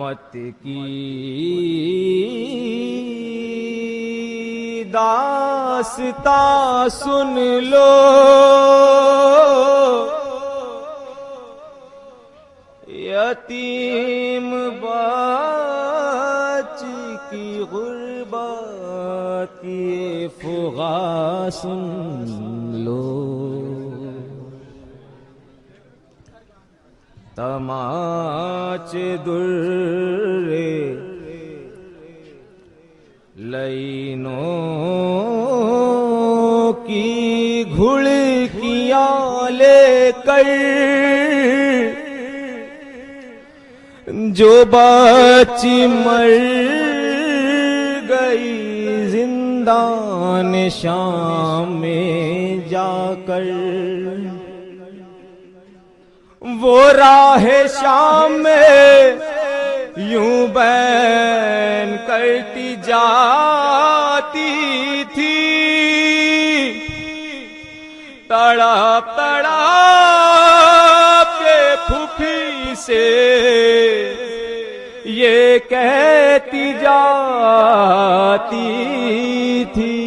رحمت کی داستاں سن لو، یتیم بچی کی غربت کی فغاں سن لو، تماچ در لینوں کی گھڑکیاں لے کر جو بچی مر گئی زندان شام میں جا کر، وہ راہ شام میں یوں بین کرتی جاتی تھی، تڑپ تڑپ کے پھوپھی سے یہ کہتی جاتی تھی،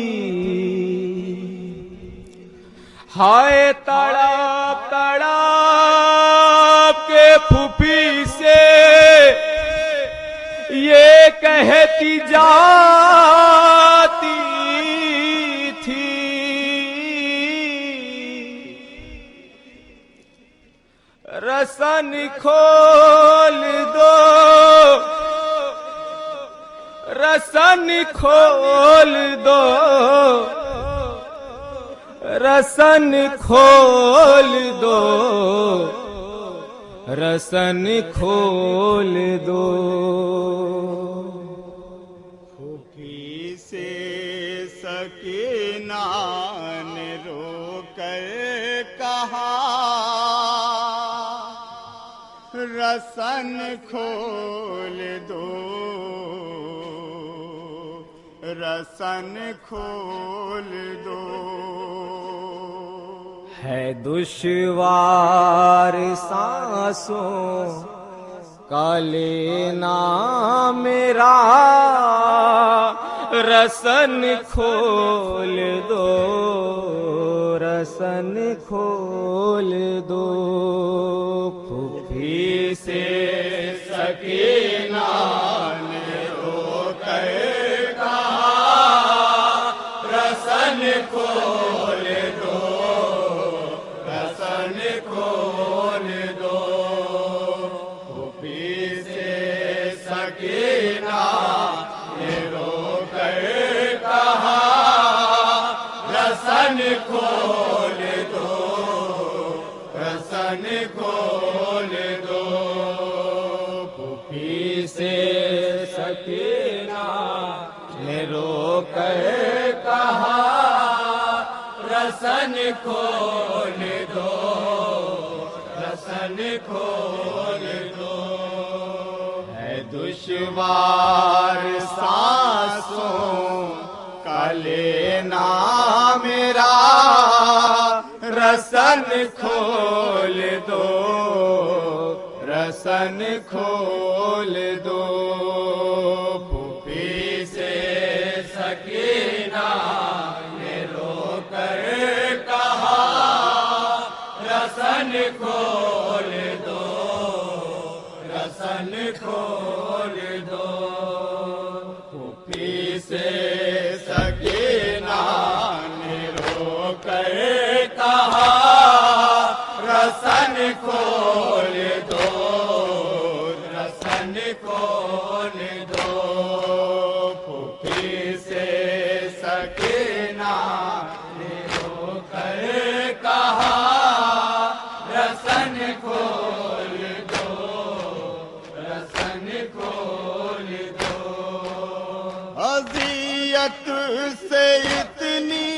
ہائے تڑپ تڑپ کے پھوپھی سے یہ کہتی جاتی تھی، رسن کھول دو، رسن کھول دو، رسن کھول دو، رسن کھول دو، پھوپھی سے سکینہ نے رو کر کہا، رسن کھول دو، رسن کھول دو، ہے دشوار سانسوں کا لینا میرا، رسن کھول دو، رسن کھول دو، پھوپھی سے سکینہ نے رو کر کہا، رسن کھول دو، رسن کھول دو، پھوپھی سے سکینہ نے رو کر کہا، رسن کھول دو، رسن کھول دو، پھوپھی سے سکینہ نے رو کر کہا، رسن کھول دو، رسن کھول دو، ہے دشوار سانسوں کا لینا میرا، رسن کھول دو، رسن کھول دو، پھوپھی سے سکینہ نے رو کر کہا، رسن کھول دو، رسن کھول دو، پھوپھی سے سکینہ نے رو کر کہا، رسن کھول دو، رسن کھول دو، پھوپھی سے سکینہ نے رو کر کہا، رسن کھول دو، رسن کھول دو، اذیت سے اتنی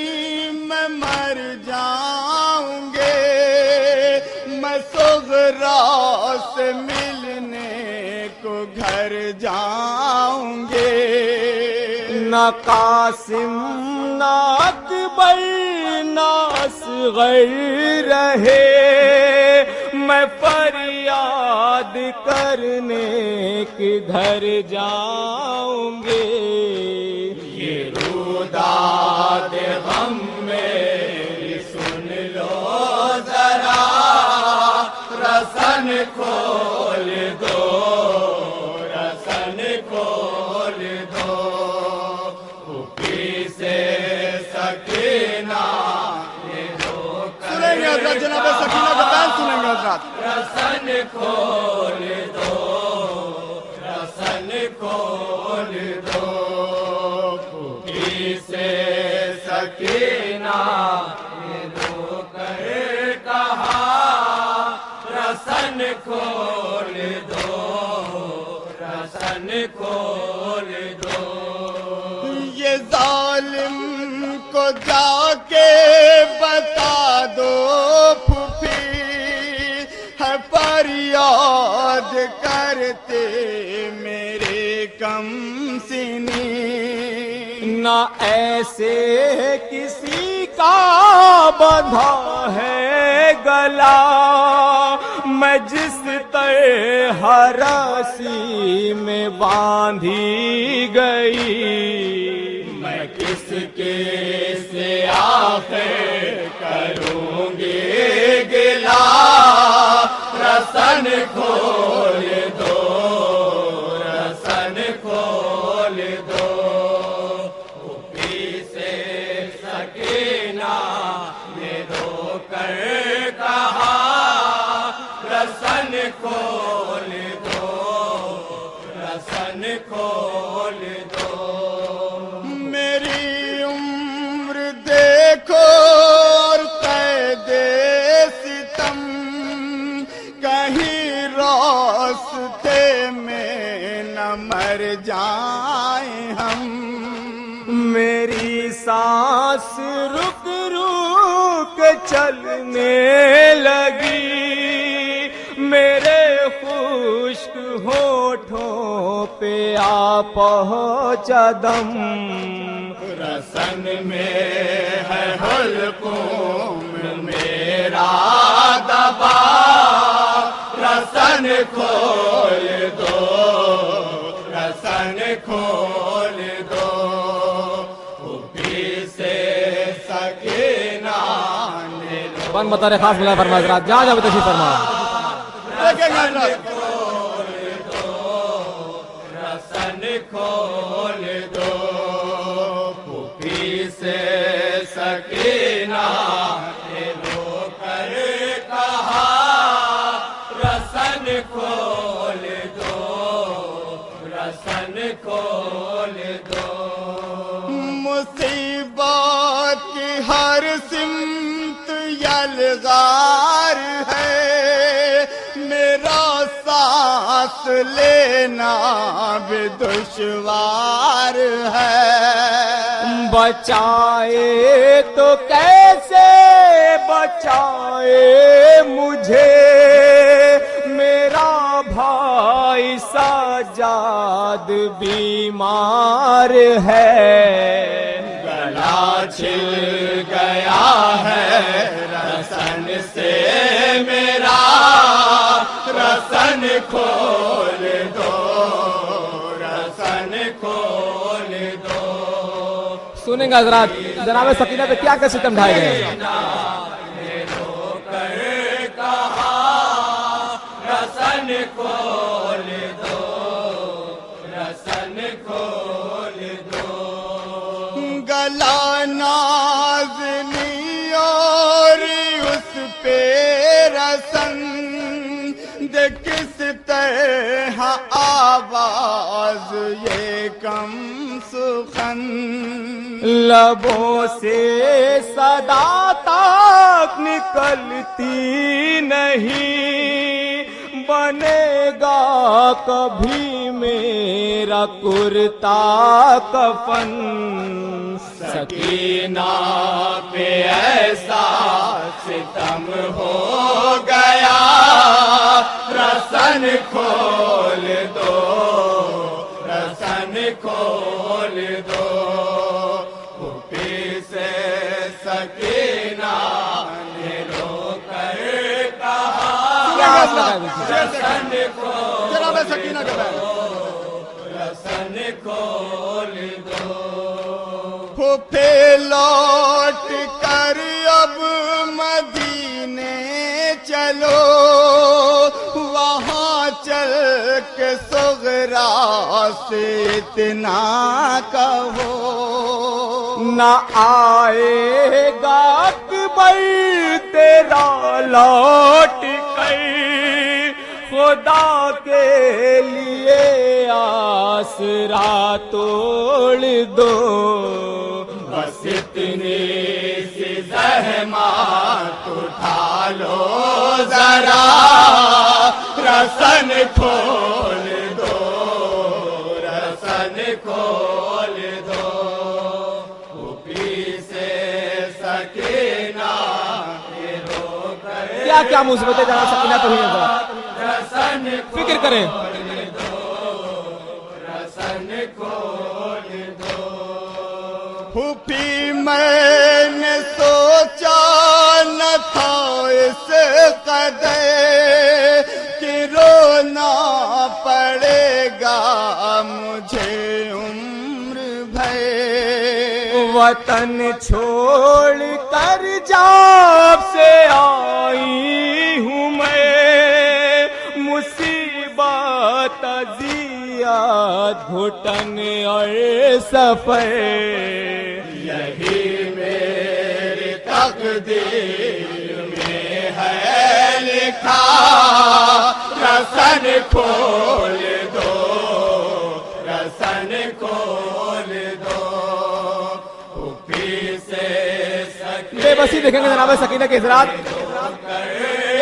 میں مر جاؤں گے، میں صغرا سے ملنے کو گھر جاؤں گے، نہ قاسم نہ اکبر نہ اصغر رہے، میں فریاد کرنے کدھر جاؤں گے؟ یہ روداد غم میری سن لو ذرا، رسن کھول دو، رسن کھول دو، پھوپھی سے سکینہ سنیں گے حضرت، جناب سکینہ کا بیان سنیں گے حضرت۔ رسن کھول دو، رسن کھول دو، پھوپھی سے سکینہ نے رو کر کہا، رسن کھول دو، رسن کھول دو۔ یہ ظالم کو جا کے بتا دو پھوپھی، ہے فریاد کرتے میرے کم سنی، نہ ایسے کسی کا بندھا ہے گلا، میں جس طرح رسی میں باندھی گئی، میں کس کے سے آخر کروں گی گلا، رسن کھول دو، رسن کھول دو، پھوپھی سے سکینہ نے رو کر کہا، رسن کھول دو، رسن کھول دو۔ میری عمر دیکھو اور قید ستم، کہیں راستے میں نہ مر جائیں ہم، میری سانس رک رک چلنے لگی، میرے خشک ہونٹوں پہ آ پہنچا دم، رسن میں ہے حلقوم میرا دبا، رسن کھول دو، رسن کھول دو، پھوپھی سے سکینہ نے بن مطار خاص ملا فرما حضرات، جہاں جہاں تشریف فرما۔ رسن کھول دو، رسن کھول دو، پھوپھی سے سکینہ نے رو کر کہا، رسن کھول دو، رسن کھول دو۔ مصیبت کی ہر سمت یلغار ہے، میرا سانس لینا بھی دشوار ہے، بچائے تو کیسے بچائے مجھے، میرا بھائی سجاد بیمار ہے، گلا چھل گیا ہے رسن سے میرا، رسن کھول دو، رسن کھول دو۔ سنیں گے حضرات جناب سکینہ پہ کیا کیا ستم ڈھائے گئے ہیں۔ رسن کھول دو، رسن کھول دو، گلا نازنی اور اس پہ رسن، دے کس طرح آواز یہ کم سخن، لبوں سے صدا تک نکلتی نہیں، بنے گا کبھی میرا کرتا کفن، سکینہ پہ ایسا ستم ہو گیا، رسن کھول دو، رسن کھول دو، پھوپھی سے سکینہ نے رو کر کہا، रसन को जनाब सकीना के बैठ रसन खोल दो फूफे लौट कर अब मदीने चलो वहाँ चल के सुगरा से इतना कहो न आएगा अकबर तेरा लौट कर खुदा के लिए आसरा तोड़ दो बस इतनी सी ज़हमत उठा लो जरा रसन खोल दो रसन खोल दो ऊपी से सकीना के रोकर क्या क्या मुसीबतें जनाब सकीना को हुई हैं जरा रसन फिक्र करें रसन खोल दो फूफी मैंने सोचा न था इस कदर कि रोना पड़ेगा मुझे उम्र भर वतन छोड़ कर जब से आई हूँ मैं मुसीबत अज़ियत घुटन और सफर यही मेरी तकदीर में है लिखा रसन खोल दो रसन खोल दो ऊपी से सके बेबसी देखेंगे जनाब सकीना के इजरात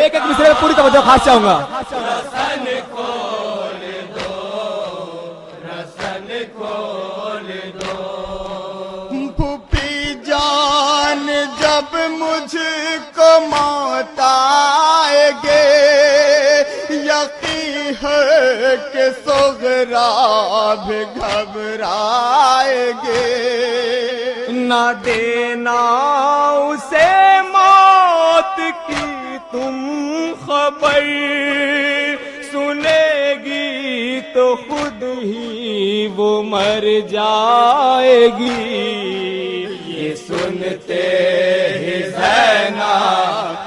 एक एक मिसरे में पूरी तवज्जो खास चाहूंगा रसन खोल दो रसन खोल दो फूफी जान जब मुझको मौत आएगे यकीन है कि सुगरा भी घबराएगे न देना उसे मौत की तुम खबर सुनेगी तो खुद ही वो मर जाएगी ये सुनते ही ज़ैना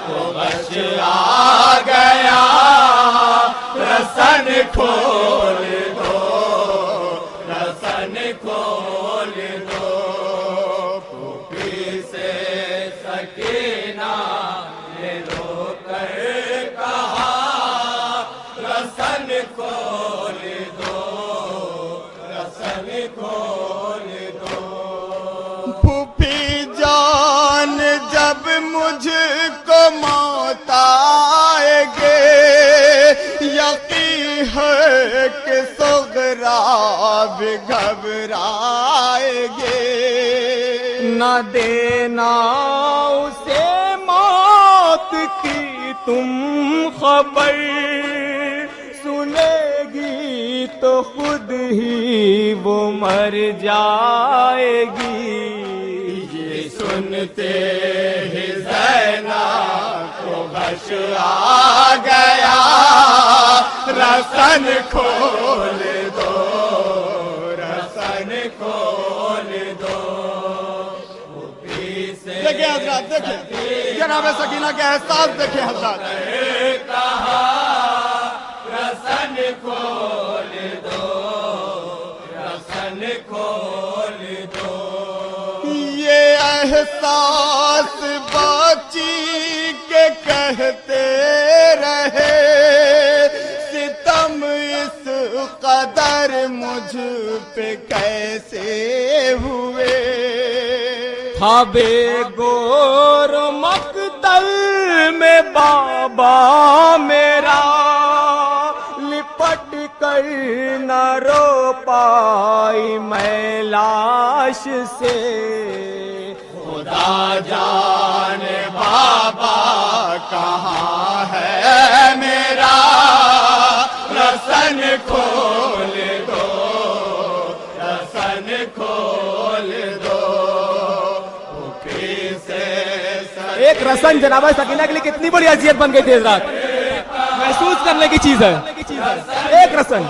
को बश आ गया रसन खोल दो रसन खोल दो फूफी से सकीना ने रोकर कहा रसन खोल दो रसन खोल दो फूफी जान जब मुझको मौत आएगे यकीन है कि सुगरा भी घबराएगे न देना उसे मौत की तुम खबर सुनेगी तो खुद ही वो मर जाएगी ये सुनते ही ज़ैना को बश आ गया रसन खोल दो रसन खोल दो ऊपी से देखिए हजरत देखिए जनाब सकीना के एहसास देखिए हजरत कहा रसन खोल दो रसन खोल दो ये एहसास बाची के कहते रहे सितम इस कदर मुझ पे कैसे हुए था बेगोर मकतल में बाबा मेरा लिपट कर न रो पाई मैं लाश से खुदा जाने बाबा कहाँ है मेरा रसन खोल दो रसन खोल दो ऊपी से एक रसन जनाब सकीना के लिए कितनी बड़ी अजियत बन गई थी इस रात। मैं करने की चीज है, एक रसन।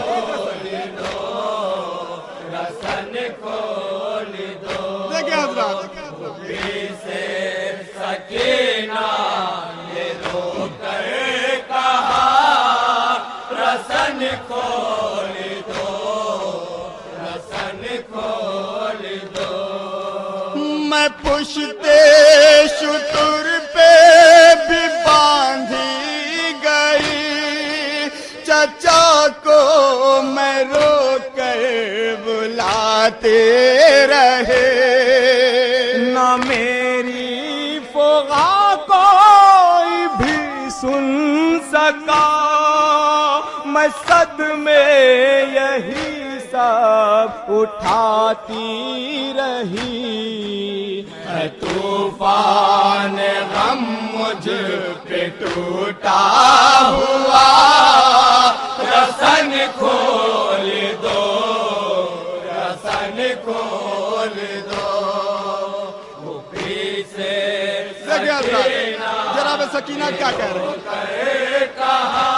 देखिए हजरात, सकीना ये रो कर कहा रसन खोल दो, रसन खोल दो। मैं पुश्ते शुतुर पे भी बांधी गई, चचा को मैं रो कर बुलाते रहे। ना मेरी फोगा कोई भी सुन सका, मैं सदमे यही सब उठाती रही। है तूफान गम मुझ पे टूटा हुआ, रसन खोल दो, रसन खोल दो। से देखिए हजरात, जनाब सकीना क्या कह रहे हैं। कहा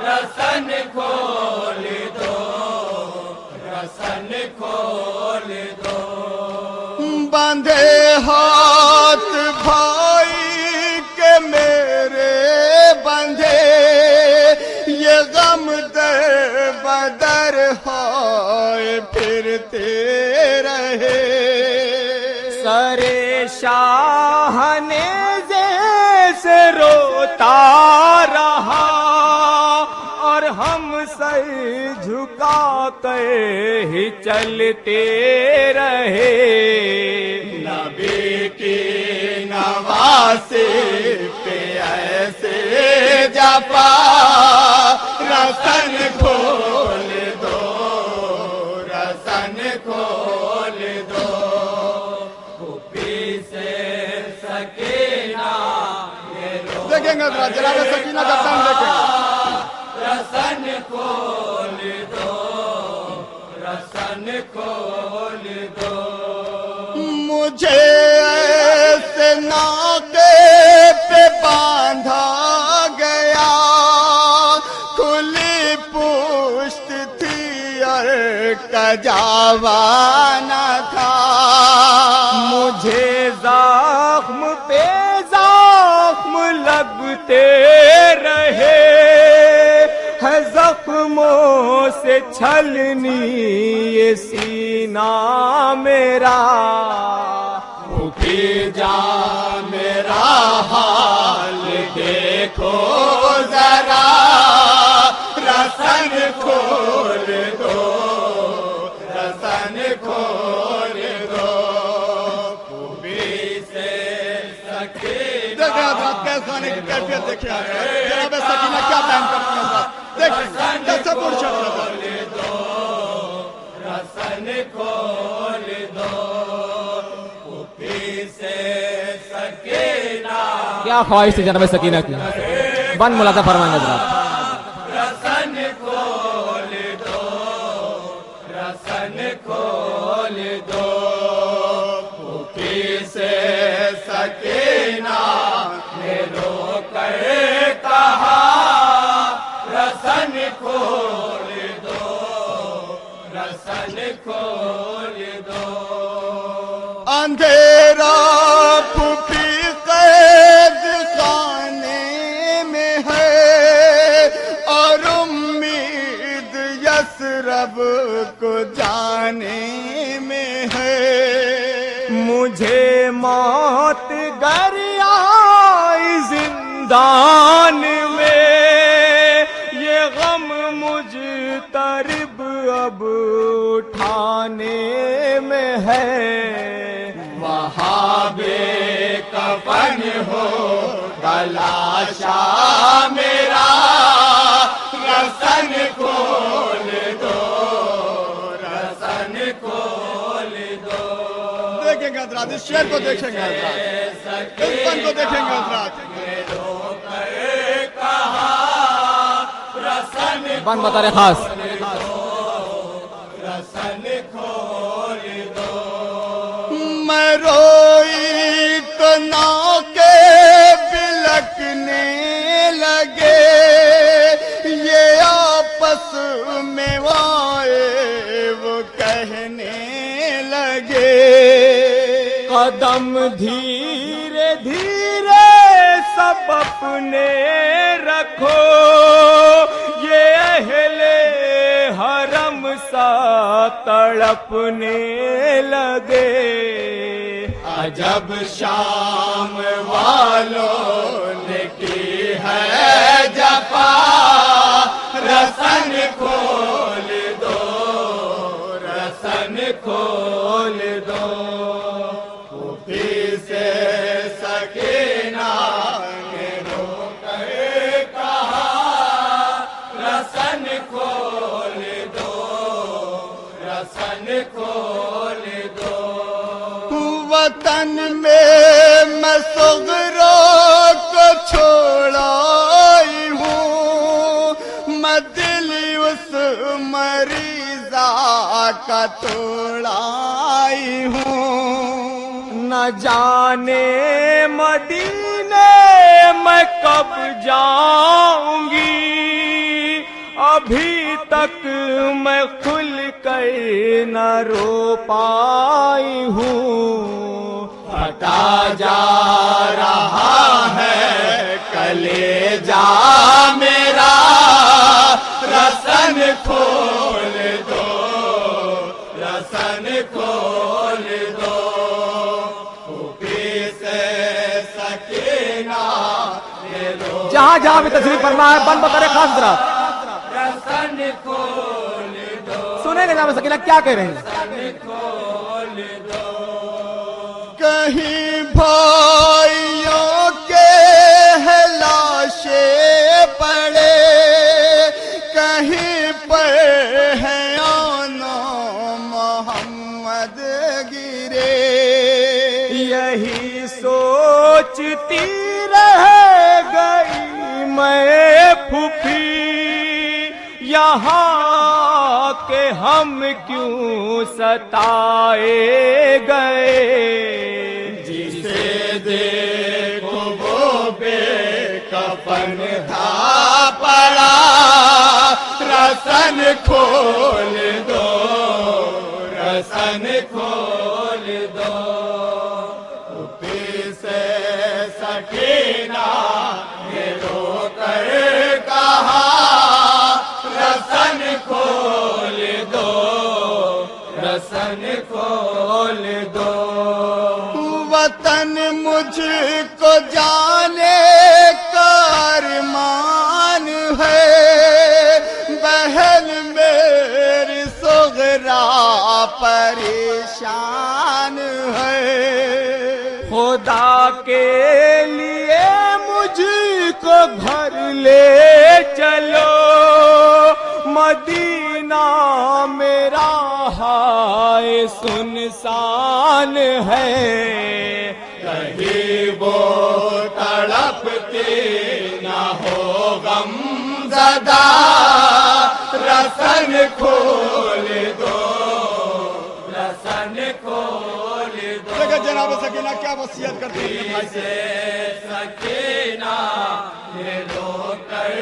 रसन खोल दो, रसन खोल दो। बांधे हाथ भाई के मेरे बंधे, ये गम दर बदर होए फिरते रहे। सरे शाहने से रोता रहा, और हम सर झुका कर ही चलते रहे। नबी की नवासे पे ऐसे जपा, रसन खोल दो, रसन खोल दो। भूपी से सकीना ये रो देखेंगे हजरात, जनाब सकीना का तन देखेंगे। रसन खोल दो, रसन खोल दो। मुझे ऐसे नाके पे बांधा गया, खुली पुष्ट थी और कजावा न था। मुझे जख्म पे जख्म लगते रहे, है जख्मों से छलनी ये सीना मेरा। भूखी जा मेरा हाल देखो जरा, रसन खोल दो, रसन खोल दो। भूमि से सकीना देखिए हजरात, कैसे खाने की कैफियत देखिए हजरात, जनाब सकीना क्या बयान करती हैं हजरात। देखिए कैसे पुरशत हजरात। रसन खोल दो, भूमि से सकीना क्या ख्वाहिश थी जनाब सकीना की, बन मुलाजा फरमाएंगे जनाब। रसन खोल दो, रसन खोल दो। भूखी से सकीना ने रो कर कहा, रसन खोल दो, रसन खोल दो। अंधेरा फूफी कैद खाने में है, और उम्मीद यसरब को जाने में है। मुझे मौत गर आई जिंदान में, ये गम मुझ तरब अब उठाने में है। वहाँ बेकफन हो गलाशा मेरा, रसन खोल दो, रसन खोल दो। देखेंगे हजरात, इस शेर को देखेंगे हजरात, इस फन को देखेंगे हजरात। बन बता रहे खास रसन खोल दो। मैं रोई तो नाके बिलकने लगे, कदम धीरे धीरे सब अपने रखो, ये अहले हरम सा तड़पने लगे। अजब शाम वालों ने की है जफा, रसन खोल दो, रसन खोल दो। फूफी से सकीना ने रोकर कहा, रसन खोल दो, रसन खोल दो। वतन में मैं सुगरों को छोड़ाई हूँ, मैं दिल उस मरीजा का तोड़ाई हूँ। न जाने मदीने मैं कब जाऊंगी, अभी तक मैं खुल कर न रो पाई हूँ। फटा जा रहा है कलेजा मेरा, रसन खोल दो, रसन खोल दो। फूफी से सकीना ने रो, जहां जहां भी तस्वीर पढ़ना है बंद करे खास तरफ। रसन खोल दो, सुनेंगे जनाब सकीना क्या कह रहे हैं। रसन खोल दो। कहीं भाइयों के है लाशें पड़े, कहीं पर है आना मोहम्मद गिरे। यही सोचती रह गई मैं फूफी, यहाँ के हम क्यों सताए गए। जिसे देखो वो बेकफन था पड़ा, रसन खोल दो, रसन खोल दो। फूफी से सकीना ने रोकर कहा, रसन खोल दो, रसन खोल दो। वतन मुझको जाने का अरमान है, बहन मेरी सुगरा परेशान है। खुदा के लिए मुझको घर ले चलो, मदीना मेरा हाय सुनसान है। कहीं वो तड़पती न हो गम ज़दा, रसन खोल दो, रसन खोल दो। देखिए जनाब सकीना क्या वसीयत करती है। सकीना ने रोकर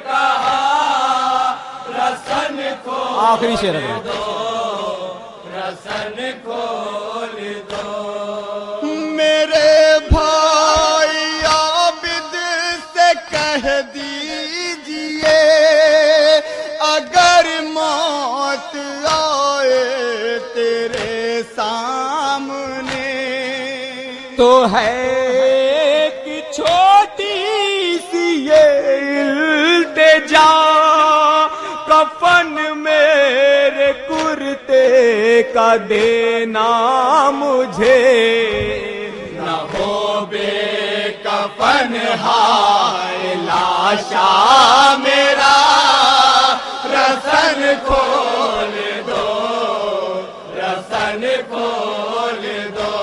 कहा, रसन खोल आखिरी शेर है। दो, रसन खोल दो। मेरे भाई आबिद से कह दीजिए, अगर मौत आए तेरे सामने तो है कि छोटी सी ये इल्तिजा, कफन मेरे कुर्ते का देना मुझे। न हो बेकफन हाय लाशा मेरा, रसन खोल दो, रसन खोल दो।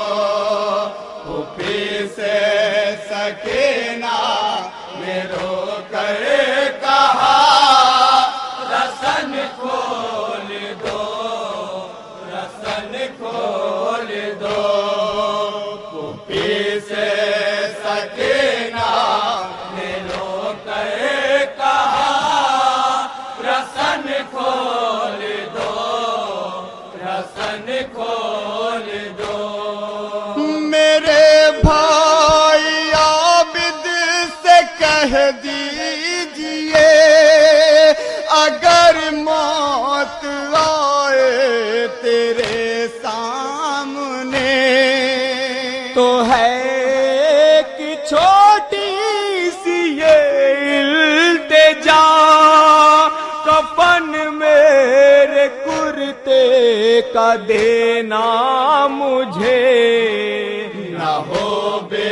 फूफी से सकीना ने रोकर कहा, रसन खोल दो, रसन खोल दो। फूफी से सकीना ने रोकर कहा, रसन खोल दो, रसन खोल दो। کا دینا مجھے نہ ہو بے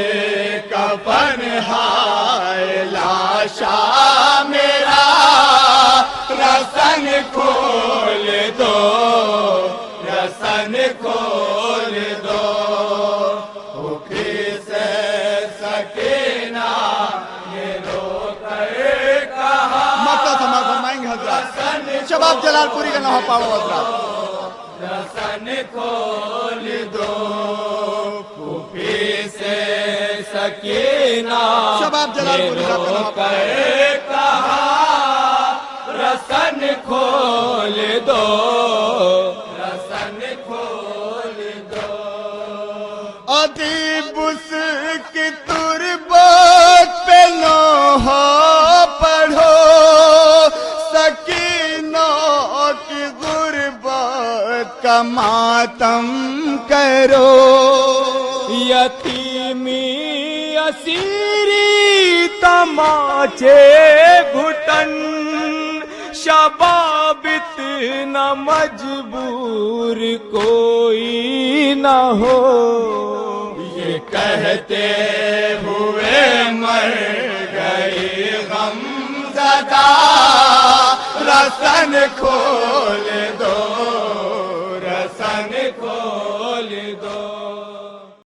کفن ہائے لاشا میرا رسن کھول دو رسن کھول دو بھوکی سے سکینہ یہ رو کر کہا مکہ سما فرمائیں گے حضرات شباب جلال پوری کا نہ پاؤ حضرات رسن کھول دو پھوپھی سے سکینہ شباب جلال پوری کا نہ پاؤ کہا رسن کھول دو رسن کھول دو ادیب اس کی تربت پہ نوحہ پڑھو سکینہ کی غربت کا ماتم کرو یتیمی اسیری تماچے گھٹن شباب اتنا مجبور کوئی نہ ہو یہ کہتے ہوئے مر گئی غم زدہ رسن کھول دو رسن کھول